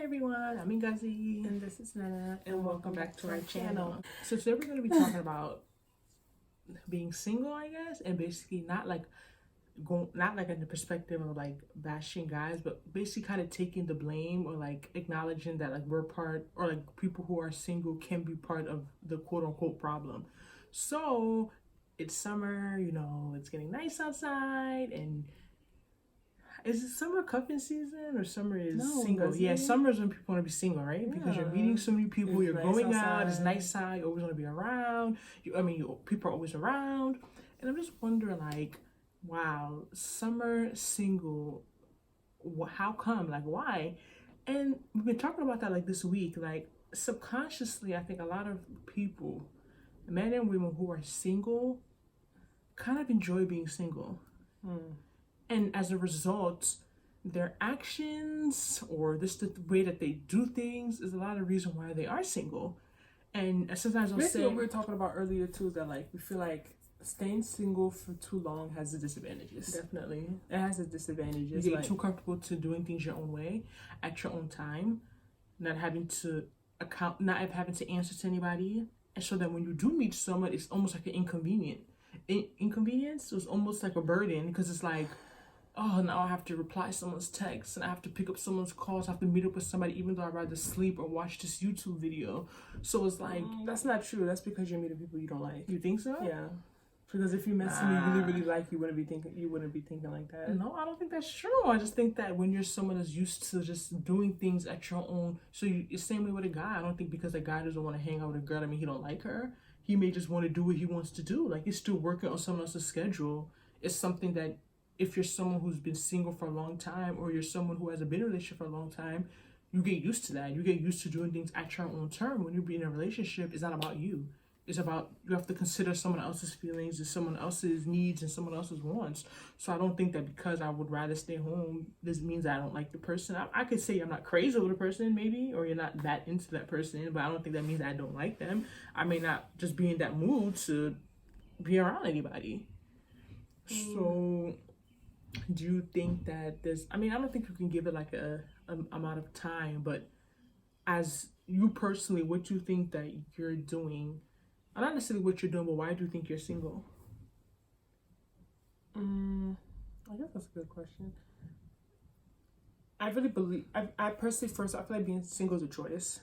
everyone, I'm Ngozi and this is Nnena, and welcome back to our channel. So today we're going to be talking about being single, I guess, and basically not like in the perspective of like bashing guys, but basically kind of taking the blame or like acknowledging that like we're part, or like people who are single can be part of the quote unquote problem. So it's summer, it's getting nice outside, and is it summer cuffing season or summer is single? Yeah, summer is when people want to be single, right? Yeah. Because you're meeting so many people, you're nice going outside. Out, it's nice out, you always want to be around. People are always around. And I'm just wondering, like, wow, summer single, how come? Like, why? And we've been talking about that like this week. Like, subconsciously, I think a lot of people, men and women who are single, kind of enjoy being single. And as a result, their actions or the way that they do things is a lot of reason why they are single. And sometimes I'll say, what we were talking about earlier too, that like we feel like staying single for too long has its disadvantages. Definitely, it has its disadvantages. You get too comfortable to doing things your own way at your own time, not having to answer to anybody, and so that when you do meet someone, it's almost like an inconvenience. So it's almost like a burden because it's like, oh, now I have to reply someone's text and I have to pick up someone's calls. I have to meet up with somebody even though I'd rather sleep or watch this YouTube video. So it's like... that's not true. That's because you're meeting people you don't like. You think so? Yeah. Because if you met someone you really, really like, you wouldn't be thinking like that. No, I don't think that's true. I just think that when you're someone that's used to just doing things at your own... So it's the same way with a guy. I don't think because a guy doesn't want to hang out with a girl, he don't like her. He may just want to do what he wants to do. Like, he's still working on someone else's schedule. It's something that... If you're someone who's been single for a long time, or you're someone who hasn't been in a relationship for a long time, you get used to that. You get used to doing things at your own term. When you be in a relationship, it's not about you. It's about, you have to consider someone else's feelings and someone else's needs and someone else's wants. So I don't think that because I would rather stay home, this means I don't like the person. I could say I'm not crazy over the person, maybe, or you're not that into that person, but I don't think that means I don't like them. I may not just be in that mood to be around anybody. So... do you think that there's... I don't think you can give it like a amount of time, but as you personally, what do you think that you're doing? Not necessarily what you're doing, but why do you think you're single? I guess that's a good question. I really believe... I personally, first, I feel like being single is a choice.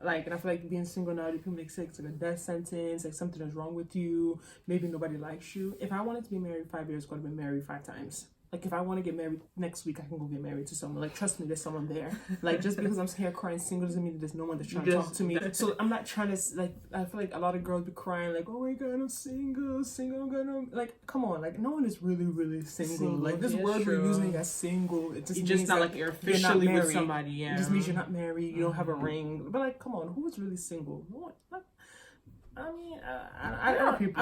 Like, and I feel like being single now, people make sex like a death sentence, like something is wrong with you, maybe nobody likes you. If I wanted to be married 5 years ago, I'd have been married 5 times. Like, if I want to get married next week, I can go get married to someone. Like, trust me, there's someone there. Like, just because I'm here crying single doesn't mean that there's no one that's trying to talk to me. So I'm not trying to, like, I feel like a lot of girls be crying, like, oh my God, I'm single, I'm gonna... Like, come on, like, no one is really, really single. Like, this word we're using as single, it just means not like you're officially with somebody, yeah. It just means you're not married, you don't have a ring. But, like, come on, who is really single? No one, like, I don't think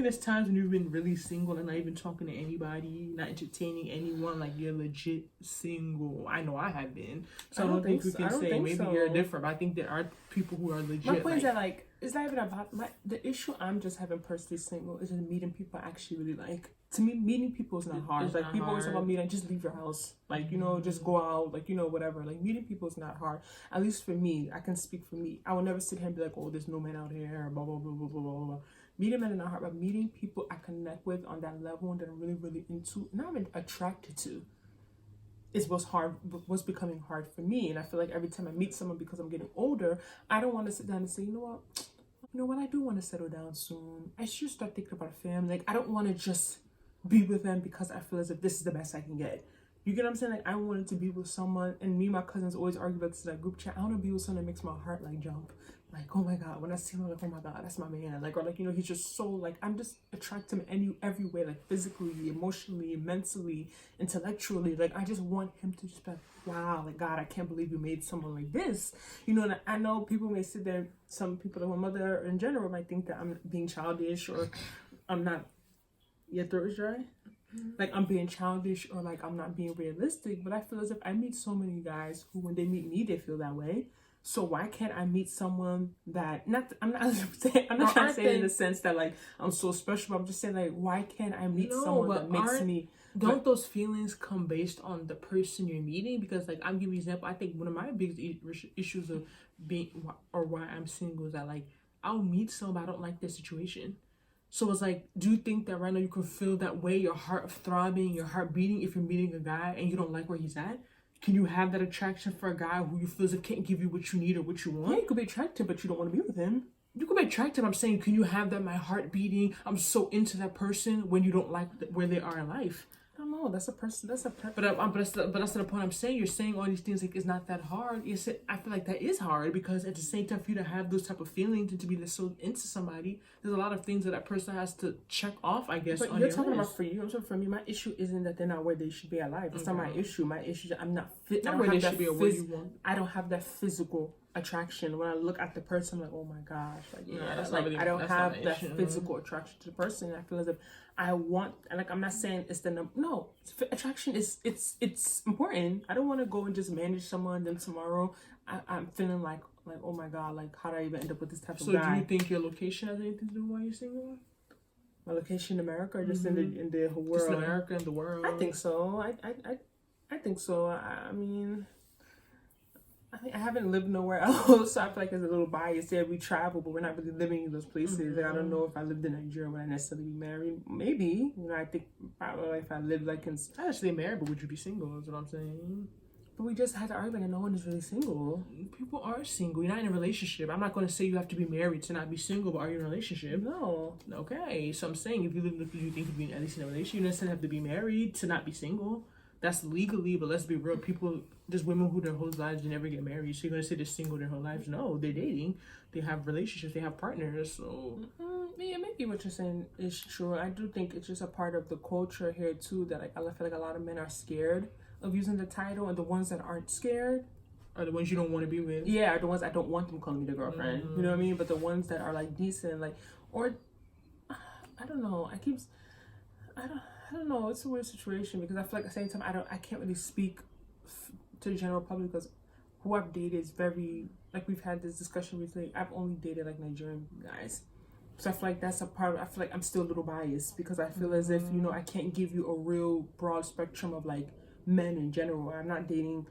there's times when you've been really single and not even talking to anybody, not entertaining anyone, like you're legit single. I know I have been. So I don't think we can say maybe you're different, but I think there are people who are legit. My point is that, like, it's not even about the issue I'm just having personally single is just meeting people I actually really like. To me, meeting people is not hard. It's like people always talk about meeting, just leave your house. Like, just go out, like, whatever. Like, meeting people is not hard. At least for me, I can speak for me. I will never sit here and be like, oh, there's no man out here, blah, blah, blah, blah, blah, blah, blah. Meeting men is not hard, but meeting people I connect with on that level and that I'm really, really into, and I'm attracted to, is what's becoming hard for me. And I feel like every time I meet someone, because I'm getting older, I don't want to sit down and say, you know what, I do want to settle down soon. I should start thinking about a family. Like, I don't want to just be with them because I feel as if this is the best I can get. You get what I'm saying? Like, I wanted to be with someone, and me and my cousins always argue about this in that group chat. I want to be with someone that makes my heart like jump. Like, oh my God, when I see him, I'm like, oh my God, that's my man. Like, or like, he's just so, like, I'm just attracted to him every way, like physically, emotionally, mentally, intellectually. Like, I just want him to just be like, wow, like, God, I can't believe you made someone like this. And I know people may sit there, some people, like my mother in general, might think that I'm being childish or I'm not... Your throat is dry? Like, I'm being childish or like I'm not being realistic, but I feel as if I meet so many guys who, when they meet me, they feel that way. So why can't I meet someone that... I'm not trying to say it in the sense that, like, I'm so special, but I'm just saying, like, why can't I meet someone that makes me... Don't those feelings come based on the person you're meeting? Because like I'm giving you an example. I think one of my biggest issues of being or why I'm single is that like I'll meet someone, but I don't like their situation. So it's like, do you think that right now you can feel that way, your heart throbbing, your heart beating if you're meeting a guy and you don't like where he's at? Can you have that attraction for a guy who you feel as if can't give you what you need or what you want? Yeah, you could be attracted, but you don't want to be with him. You could be attracted. I'm saying, can you have that? My heart beating. I'm so into that person when you don't like where they are in life. I don't know. That's a person. But that's the point I'm saying. You're saying all these things like it's not that hard. I feel like that is hard because at the same time, for you to have those type of feelings and to be so into somebody, there's a lot of things that person has to check off. I guess. But you're talking about for you. I'm talking for me. My issue isn't that they're not where they should be in life. It's not my issue. My issue is I'm not fit. Not where they should be or where you want. I don't have that physical attraction. When I look at the person, I'm like, oh my gosh, like that's like really, I don't have that issue. physical attraction to the person. I feel as if I want, like I'm not saying it's the number. No, attraction is it's important. I don't want to go and just manage someone. Then tomorrow I'm feeling like oh my god, like how do I even end up with this type of guy? So do you think your location has anything to do with why you're single? My location in America, or just in the whole world? Just in America and the world. I think so. I think so. I mean, I haven't lived nowhere else, so I feel like there's a little bias there. We travel, but we're not really living in those places. Like, I don't know if I lived in Nigeria, would I necessarily be married? Maybe. I think probably if I lived like in... I actually married, but would you be single? That's what I'm saying. But we just had the argument that no one is really single. People are single. You're not in a relationship. I'm not going to say you have to be married to not be single, but are you in a relationship? No. Okay, so I'm saying if you think you'd be at least in a relationship, you don't necessarily have to be married to not be single. That's legally, but let's be real. People, there's women who their whole lives they never get married. So you're gonna say they're single their whole lives? No, they're dating. They have relationships. They have partners. So yeah, maybe what you're saying is true. I do think it's just a part of the culture here too that like I feel like a lot of men are scared of using the title, and the ones that aren't scared are the ones you don't want to be with. Yeah, are the ones I don't want them calling me their girlfriend. You know what I mean? But the ones that are like decent, like, or I don't know. I don't know. It's a weird situation because I feel like at the same time I can't really speak to the general public because who I've dated is very, like we've had this discussion recently. I've only dated like Nigerian guys, so I feel like that's a part of, I feel like I'm still a little biased because I feel as if I can't give you a real broad spectrum of like men in general. I'm not dating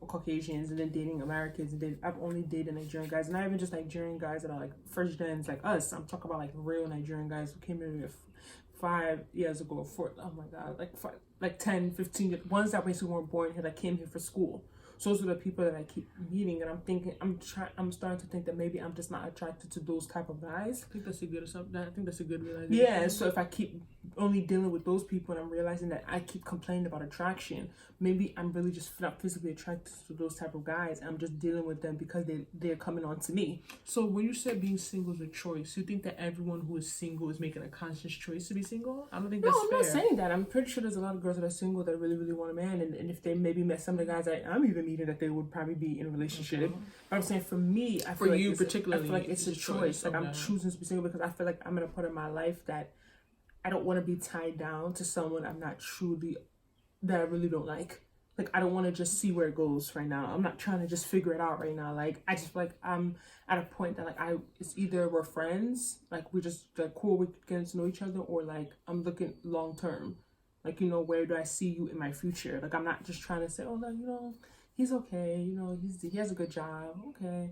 Caucasians and then dating Americans, and then I've only dated Nigerian guys, not even just Nigerian guys that are like first gens like us. I'm talking about like real Nigerian guys who came here 5 years ago, oh my god, like 10, 15 ones that basically weren't born here that came here for school. So those are the people that I keep meeting, and I'm thinking, I'm starting to think that maybe I'm just not attracted to those type of guys. I think that's a good realization. Yeah, so if I keep only dealing with those people and I'm realizing that I keep complaining about attraction, maybe I'm really just not physically attracted to those type of guys. I'm just dealing with them because they're coming on to me. So when you said being single is a choice, you think that everyone who is single is making a conscious choice to be single? I don't think that's fair. No, I'm not saying that. I'm pretty sure there's a lot of girls that are single that really, really want a man, and if they maybe met some of the guys that I'm even meeting, that they would probably be in a relationship. Okay. But I'm saying for me, I feel like particularly, I feel like it's a choice. Like I'm choosing to be single because I feel like I'm in a part of my life that I don't want to be tied down to someone I'm not truly, that I really don't like. Like, I don't want to just see where it goes right now. I'm not trying to just figure it out right now. Like, I just feel like I'm at a point that, like, it's either we're friends, like, we're just, like, cool, we're getting to know each other, or, like, I'm looking long term. Like, where do I see you in my future? Like, I'm not just trying to say, oh, like, he's okay, he has a good job, okay.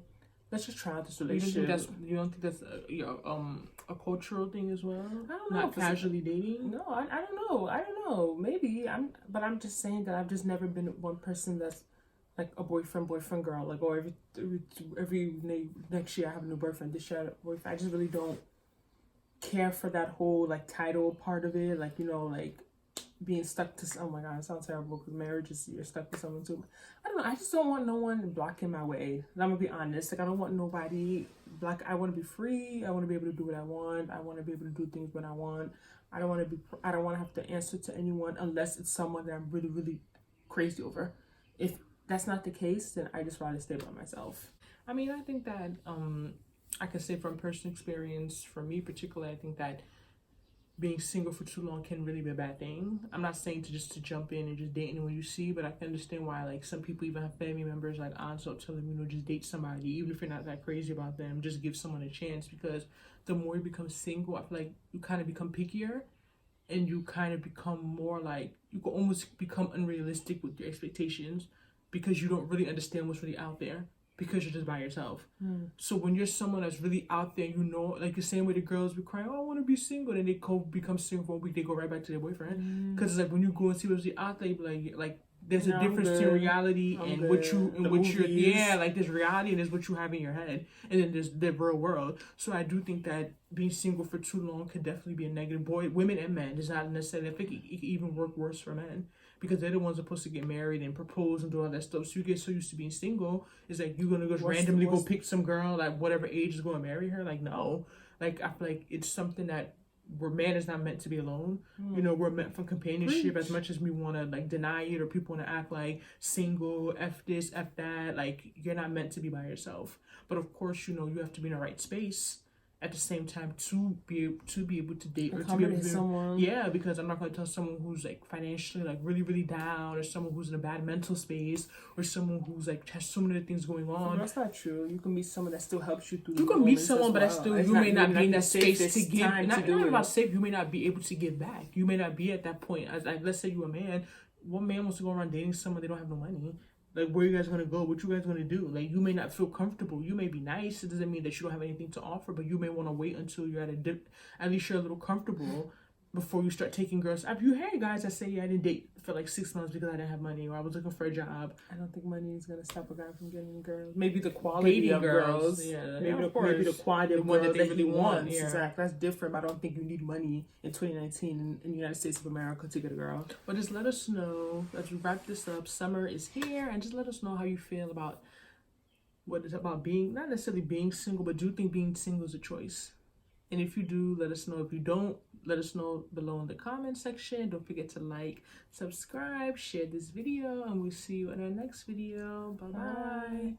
Let's just try out this relationship. You don't think that's a cultural thing as well? I don't know. Not casually dating? No, I don't know. Maybe but I'm just saying that I've just never been one person that's like a boyfriend girl. Like, or every next year I have a new boyfriend. This year I have a boyfriend. I just really don't care for that whole like title part of it. Like, like being stuck to, oh my god, it sounds terrible because marriage is you're stuck with someone too. I don't know, I just don't want no one blocking my way. And I'm gonna be honest, like I don't want nobody I want to be free. I want to be able to do what I want. I want to be able to do things when I want. I don't want to have to answer to anyone unless it's someone that I'm really, really crazy over. If that's not the case, then I just rather stay by myself. I mean, I think that I can say from personal experience, for me particularly, I think that being single for too long can really be a bad thing. I'm not saying to jump in and just date anyone you see, but I can understand why like some people even have family members like aunts will tell them, just date somebody, even if you're not that crazy about them, just give someone a chance, because the more you become single, I feel like you kind of become pickier and you kind of become more like, you can almost become unrealistic with your expectations because you don't really understand what's really out there because you're just by yourself. So when you're someone that's really out there, you know, like the same way the girls be crying, oh, I want to be single, then they become single for a week, they go right back to their boyfriend. Because it's like when you go and see what's really out there, you be like there's a difference between reality and what you're like there's reality and there's what you have in your head, and then there's the real world. So I do think that being single for too long could definitely be a negative. Women and men. It's not necessarily, I think it can even work worse for men because they're the ones supposed to get married and propose and do all that stuff. So you get so used to being single, it's like you're gonna randomly go pick some girl at whatever age is gonna marry her. Like, no. Like, I feel like it's something that where man is not meant to be alone. You know, we're meant for companionship. As much as we want to like deny it, or people want to act like single, F this, F that, like you're not meant to be by yourself. But of course, you know, you have to be in the right space at the same time to be able to date or to be able to someone. Yeah, because I'm not going to tell someone who's like financially like really down, or someone who's in a bad mental space, or someone who's like has so many things going on. That's not true. You can meet someone that still helps you through. You can meet someone, but that's still, you may not be in that space to give. Not about safe. You may not be able to give back. You may not be at that point. As like, let's say you're a man. What man wants to go around dating someone they don't have no money? Like, where you guys gonna go? What you guys gonna do? Like, you may not feel comfortable. You may be nice. It doesn't mean that you don't have anything to offer, but you may want to wait until you're at least you're a little comfortable before you start taking girls. You hear guys that say, yeah, I didn't date for like 6 months because I didn't have money, or I was looking for a job. I don't think money is gonna stop a guy from getting girls. Maybe the quality dating of girls. Yeah, maybe the quality of girls that they really want. Yeah. Exactly. That's different. But I don't think you need money in 2019 in the United States of America to get a girl. But just let us know. Let's wrap this up. Summer is here, and just let us know how you feel about what is about being, not necessarily being single, but do you think being single is a choice? And if you do, let us know. If you don't, let us know below in the comment section. Don't forget to like, subscribe, share this video, and we'll see you in our next video. Bye-bye.